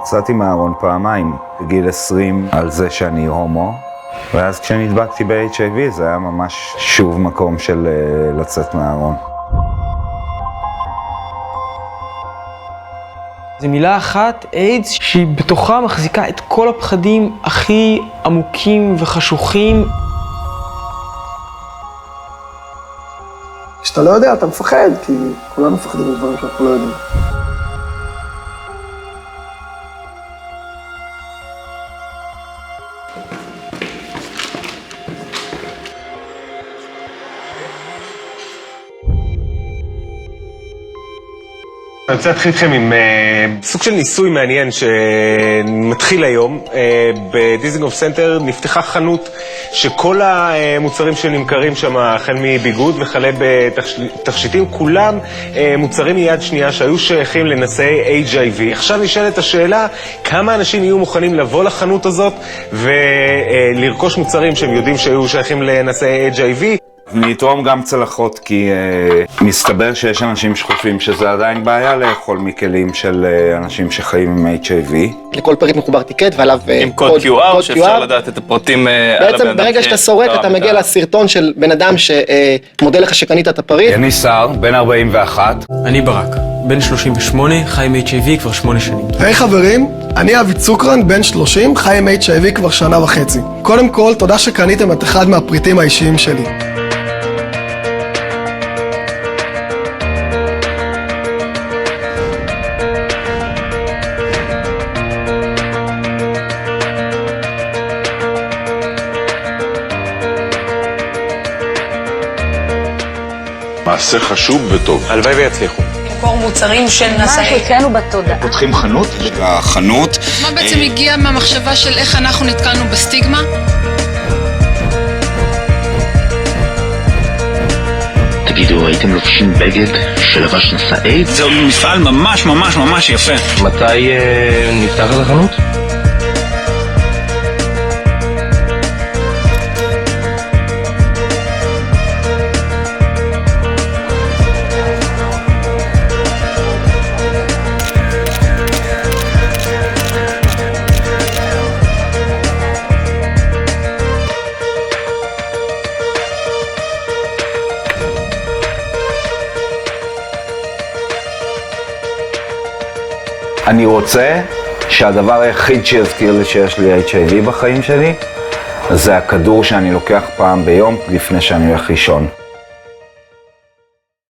יצאתי מהארון פעמיים, בגיל 20 על זה שאני הומו, ואז כשנדבקתי ב-HIV זה היה ממש שוב מקום של לצאת מהארון. זו מילה אחת, איידס, שהיא בתוכה מחזיקה את כל הפחדים הכי עמוקים וחשוכים. כשאתה לא יודע, אתה מפחד, כי כולנו מפחדים מדברים שאנחנו לא יודעים. אני רוצה להתחיל איתכם עם סוג של ניסוי מעניין שמתחיל היום. בדיזינגוף סנטר נפתחה חנות שכל המוצרים שנמכרים שם, החל מביגוד וכלה בתכשיטים, כולם מוצרים מיד שנייה שהיו שייכים לנשאי HIV. עכשיו נשאלת השאלה, כמה אנשים יהיו מוכנים לבוא לחנות הזאת ולרכוש מוצרים שהם יודעים שהיו שייכים לנשאי HIV? אני אתרום גם צלחות, כי מסתבר שיש אנשים שחושבים שזה עדיין בעיה לאכול מכלים של אנשים שחיים עם HIV. לכל פריט מחובר טיקט ועליו עם קוד QR שאפשר לדעת את הפרטים על הבן אדם. בעצם ברגע שאתה סורק אתה מגיע לסרטון של בן אדם שמודה לך שקנית את הפריט. אני שר, בן 41. אני ברק, בן 38, חי עם HIV כבר 8 שנים. היי חברים, אני אבי צוקרן, בן 30, חי עם HIV כבר 1.5 שנה. קודם כל, תודה שקניתם את אחד מהפריטים האישיים שלי. מעשה חשוב וטוב. הלוואי ויצליחו. למכור מוצרים של נשאי. מה אצלנו בתודעה. פותחים חנות? החנות. מה בעצם הגיע מהמחשבה של איך אנחנו נתקלנו בסטיגמה? תגידו, הייתם לובשים בגד שלבש נשא איידס? זהו מפעל ממש יפה. מתי נפתחת החנות? אני רוצה שהדבר היחיד שיזכיר לי שיש לי HIV בחיים שלי, זה הכדור שאני לוקח פעם ביום לפני שאני הולך לישון.